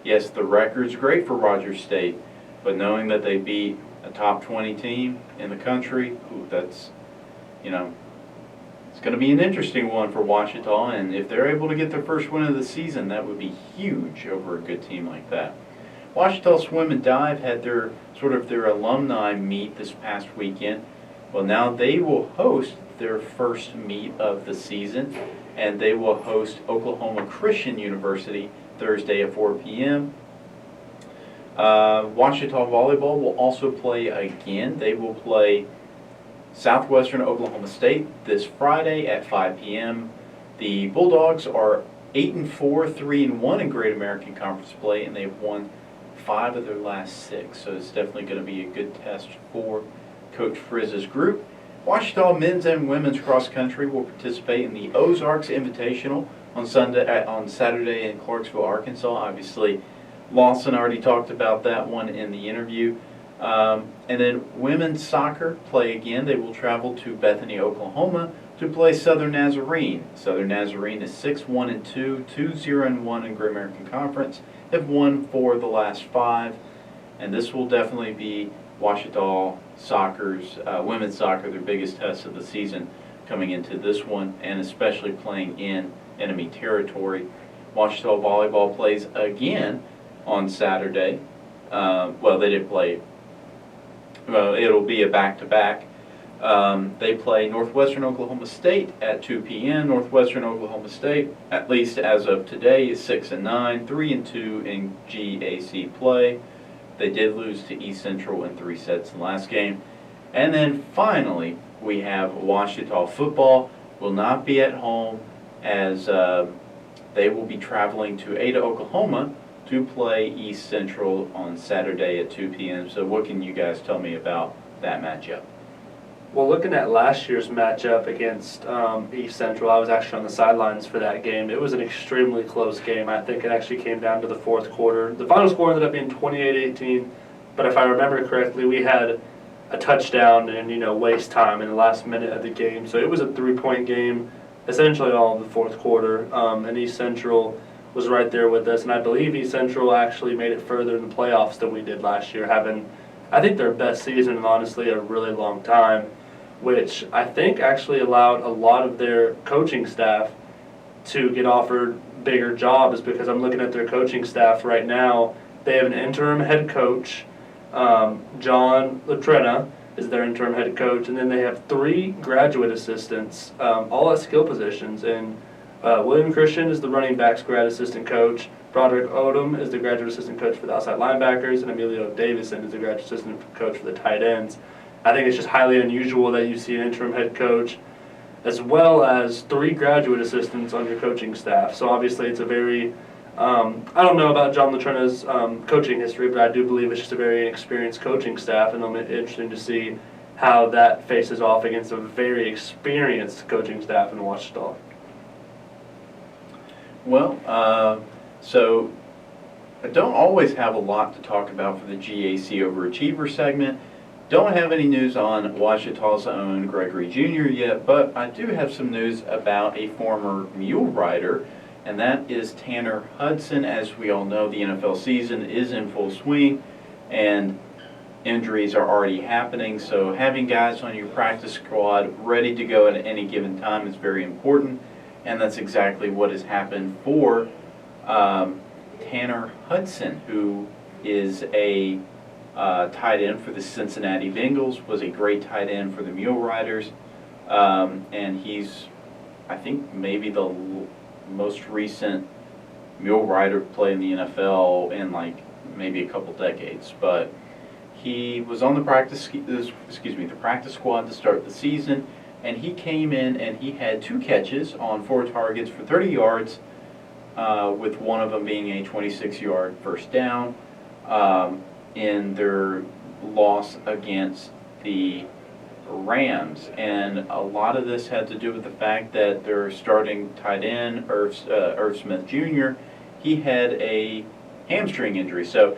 Yes, the record's great for Rogers State, but knowing that they beat a top 20 team in the country, that's, it's going to be an interesting one for Ouachita, and if they're able to get their first win of the season, that would be huge over a good team like that. Ouachita Swim and Dive had their alumni meet this past weekend. Well, now they will host their first meet of the season, and they will host Oklahoma Christian University Thursday at 4 p.m. Ouachita Volleyball will also play again. They will play Southwestern Oklahoma State this Friday at 5 p.m. The Bulldogs are 8-4, 3-1 in Great American Conference play, and they've won 5 of their last 6. So it's definitely going to be a good test for Coach Frizz's group. Ouachita men's and women's cross country will participate in the Ozarks Invitational on Saturday in Clarksville, Arkansas. Obviously, Lawson already talked about that one in the interview. And then women's soccer play again. They will travel to Bethany, Oklahoma to play Southern Nazarene. Southern Nazarene is 6-1-2, 2-0-1 in Great American Conference. Have won 4 of the last 5. And this will definitely be Ouachita women's soccer, their biggest test of the season coming into this one, and especially playing in enemy territory. Ouachita Volleyball plays again on Saturday. They did play. Well, it'll be a back-to-back. They play Northwestern Oklahoma State at 2 p.m. Northwestern Oklahoma State, at least as of today, is 6-9, 3-2 in GAC play. They did lose to East Central in 3 sets in the last game. And then finally, we have Ouachita football. Will not be at home, as they will be traveling to Ada, Oklahoma to play East Central on Saturday at 2 p.m. So what can you guys tell me about that matchup? Well, looking at last year's matchup against East Central, I was actually on the sidelines for that game. It was an extremely close game. I think it actually came down to the 4th quarter. The final score ended up being 28-18, but if I remember correctly, we had a touchdown and waste time in the last minute of the game. So it was a 3-point game, essentially all of the 4th quarter, and East Central was right there with us. And I believe East Central actually made it further in the playoffs than we did last year, having, I think, their best season in honestly a really long time, which I think actually allowed a lot of their coaching staff to get offered bigger jobs, because I'm looking at their coaching staff right now. They have an interim head coach, John Latrena is their interim head coach, and then they have 3 graduate assistants, all at skill positions. And William Christian is the running backs grad assistant coach, Broderick Odom is the graduate assistant coach for the outside linebackers, and Emilio Davison is the graduate assistant coach for the tight ends. I think it's just highly unusual that you see an interim head coach as well as 3 graduate assistants on your coaching staff. So obviously it's a very, I don't know about John Latrena's coaching history, but I do believe it's just a very experienced coaching staff, and it'll be interesting to see how that faces off against a very experienced coaching staff in Ouachita. Well, so I don't always have a lot to talk about for the GAC Overachiever segment. Don't have any news on Ouachita's own Gregory Jr. yet, but I do have some news about a former mule rider, and that is Tanner Hudson. As we all know, the NFL season is in full swing, and injuries are already happening, so having guys on your practice squad ready to go at any given time is very important, and that's exactly what has happened for Tanner Hudson, who is a tight end for the Cincinnati Bengals, was a great tight end for the Mule Riders, and he's, I think, maybe the most recent Mule Rider to play in the NFL in like maybe a couple decades, but he was on the practice squad to start the season, and he came in and he had 2 catches on 4 targets for 30 yards, with one of them being a 26-yard first down in their loss against the Rams. And a lot of this had to do with the fact that their starting tight end, Irv Smith Jr., he had a hamstring injury. So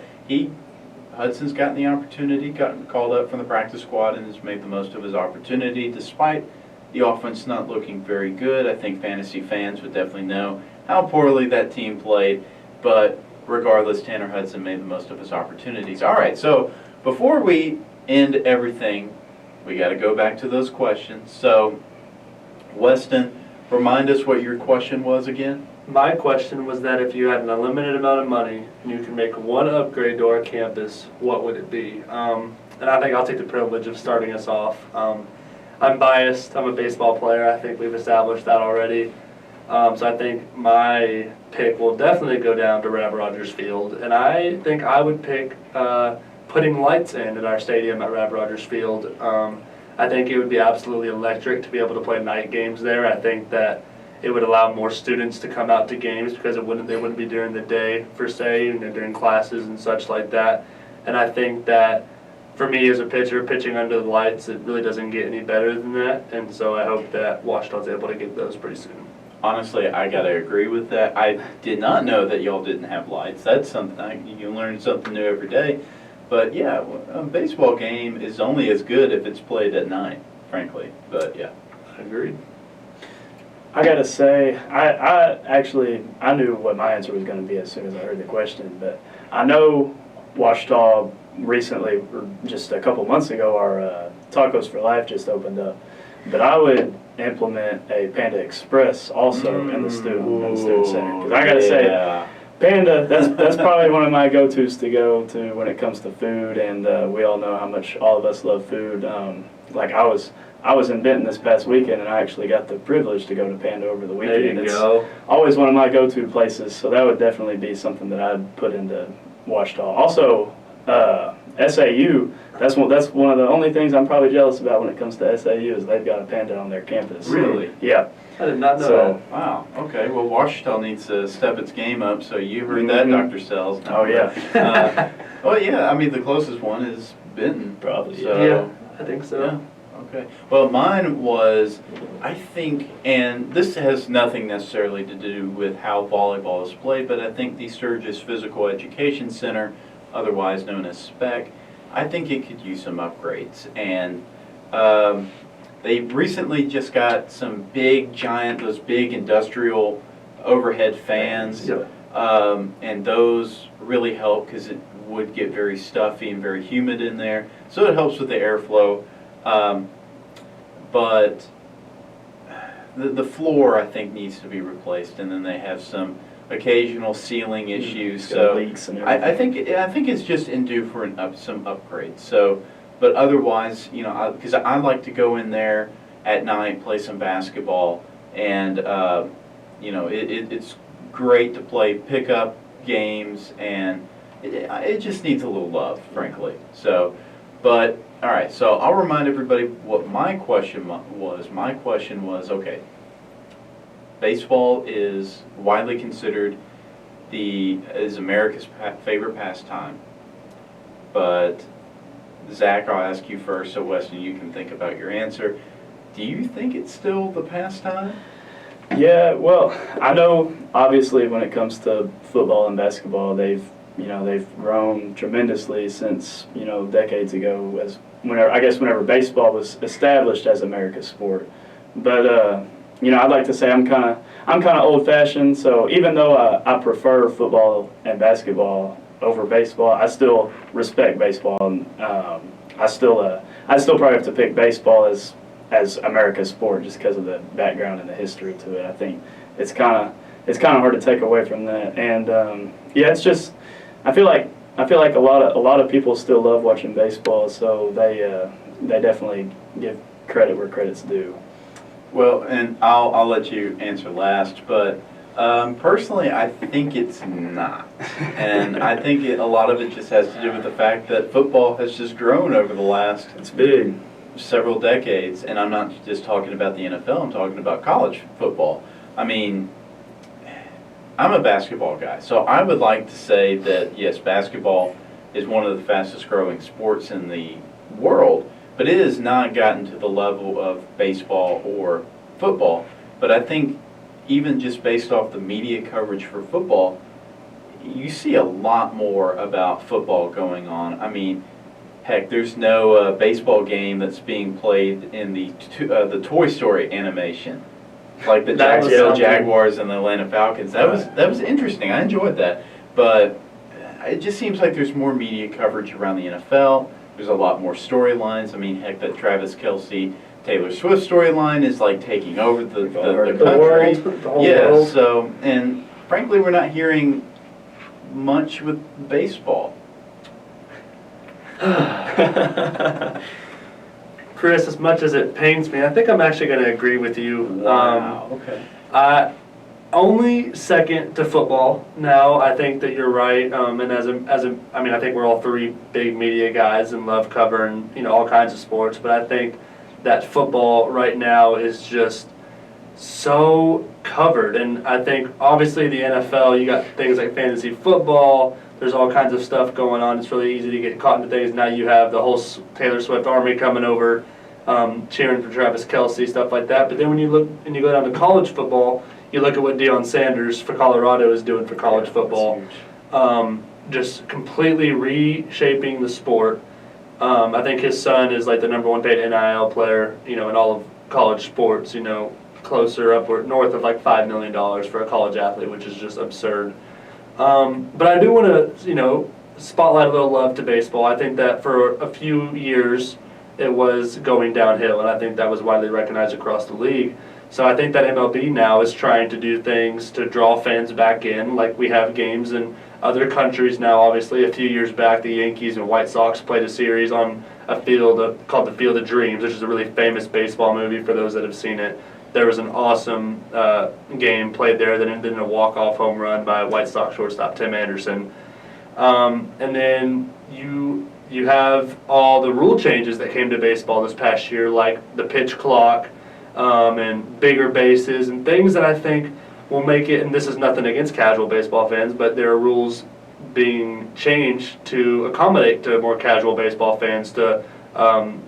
Hudson's gotten the opportunity, gotten called up from the practice squad, and has made the most of his opportunity despite the offense not looking very good. I think fantasy fans would definitely know how poorly that team played, but regardless, Tanner Hudson made the most of his opportunities. All right, so before we end everything, we got to go back to those questions. So, Weston, remind us what your question was again. My question was that if you had an unlimited amount of money and you could make one upgrade to our campus, what would it be? And I think I'll take the privilege of starting us off. I'm biased. I'm a baseball player. I think we've established that already. So I think my pick will definitely go down to Rab Rogers Field. And I think I would pick putting lights in at our stadium at Rab Rogers Field. I think it would be absolutely electric to be able to play night games there. I think that it would allow more students to come out to games because they wouldn't be during the day, per se, and during classes and such like that. And I think that for me as a pitcher, pitching under the lights, it really doesn't get any better than that. And so I hope that Ouachita's able to get those pretty soon. Honestly, I gotta agree with that. I did not know that y'all didn't have lights. That's something you learn something new every day. But yeah, a baseball game is only as good if it's played at night, frankly. But yeah, Agreed. I gotta say, I knew what my answer was gonna be as soon as I heard the question, but I know Ouachita recently, or just a couple months ago, our Tacos for Life just opened up. But I would implement a Panda Express also in the student center. Because I gotta say, Panda, that's probably one of my go-tos to go to when it comes to food, and we all know how much all of us love food. Like I was in Benton this past weekend, and I actually got the privilege to go to Panda over the weekend. There you go. Always one of my go-to places, so that would definitely be something that I'd put into Ouachita. Also, SAU, that's one of the only things I'm probably jealous about when it comes to SAU is they've got a Panda on their campus. Really? Yeah. I did not know that. Wow. Okay. Well, Ouachita needs to step its game up. So you heard that, Dr. Sells. Oh yeah. Well, yeah. I mean, the closest one is Benton, Probably. So, Yeah, I think so. Yeah. Okay. Well, mine was, I think, and this has nothing necessarily to do with how volleyball is played, but I think the Sturgis Physical Education Center, otherwise known as SPEC, I think it could use some upgrades. And they recently just got some those big industrial overhead fans. Yep. And those really help because it would get very stuffy and very humid in there. So it helps with the airflow. But the floor, I think, needs to be replaced. And then they have some occasional ceiling issues. So leaks and I think it's just in due for some upgrades. So, but otherwise, because I like to go in there at night, play some basketball, and it's great to play pickup games, and it just needs a little love, frankly. So, but all right. So I'll remind everybody what my question was. My question was, okay, baseball is widely considered is America's favorite pastime, but Zach, I'll ask you first, so Weston, you can think about your answer. Do you think it's still the pastime? Yeah, well, I know obviously when it comes to football and basketball, they've grown tremendously since, decades ago, as whenever baseball was established as America's sport. But I'd like to say I'm kind of old-fashioned, so even though I prefer football and basketball over baseball, I still respect baseball, and I still probably have to pick baseball as America's sport just because of the background and the history to it. I think it's kind of hard to take away from that, and it's just I feel like a lot of people still love watching baseball, so they definitely give credit where credit's due. Well, and I'll let you answer last, but personally, I think it's not. And I think a lot of it just has to do with the fact that football has just grown over the last It's big. several decades. And I'm not just talking about the NFL, I'm talking about college football. I mean, I'm a basketball guy, so I would like to say that, yes, basketball is one of the fastest growing sports in the world, but it has not gotten to the level of baseball or football. But I think even just based off the media coverage for football, you see a lot more about football going on. I mean, heck, there's no baseball game that's being played in the Toy Story animation, like the That was Jacksonville something. Jaguars and the Atlanta Falcons. That was interesting. I enjoyed that, but it just seems like there's more media coverage around the NFL. There's a lot more storylines. I mean, heck, that Travis Kelce, Taylor Swift storyline is like taking over the country. world, the whole Yeah, world. so, and frankly, we're not hearing much with baseball. Chris, as much as it pains me, I think I'm actually going to agree with you. Okay. Only second to football now. I think that you're right. And I think we're all three big media guys and love covering, all kinds of sports. But I think that football right now is just so covered. And I think obviously the NFL, you got things like fantasy football. There's all kinds of stuff going on. It's really easy to get caught into things. Now you have the whole Taylor Swift army coming over, cheering for Travis Kelce, stuff like that. But then when you look and you go down to college football, you look at what Jalon Sanders for Colorado is doing for college football. Just completely reshaping the sport. I think his son is like the number one paid NIL player, in all of college sports, closer upward, north of like $5 million for a college athlete, which is just absurd. But I do want to, spotlight a little love to baseball. I think that for a few years it was going downhill, and I think that was widely recognized across the league. So I think that MLB now is trying to do things to draw fans back in, like we have games in other countries now. Obviously, a few years back, the Yankees and White Sox played a series on a field called the Field of Dreams, which is a really famous baseball movie for those that have seen it. There was an awesome game played there that ended in a walk-off home run by White Sox shortstop Tim Anderson. And then you have all the rule changes that came to baseball this past year, like the pitch clock and bigger bases and things that I think will make it, and this is nothing against casual baseball fans, but there are rules being changed to accommodate to more casual baseball fans to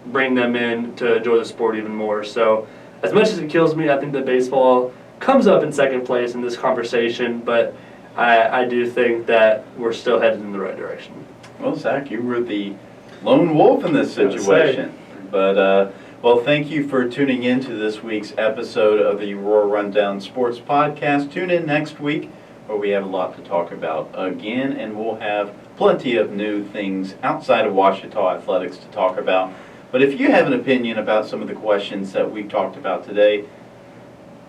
bring them in to enjoy the sport even more. So as much as it kills me, I think that baseball comes up in second place in this conversation, but I do think that we're still headed in the right direction. Well, Zach, you were the lone wolf in this situation. But, well, thank you for tuning in to this week's episode of the Aurora Rundown Sports Podcast. Tune in next week where we have a lot to talk about again, and we'll have plenty of new things outside of Ouachita athletics to talk about. But if you have an opinion about some of the questions that we've talked about today,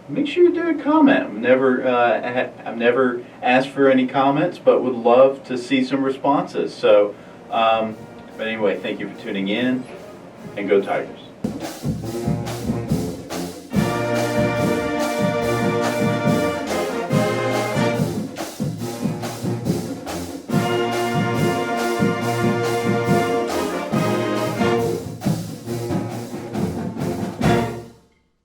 make sure you do a comment. I've never asked for any comments, but would love to see some responses. So, but anyway, thank you for tuning in, and go Tigers.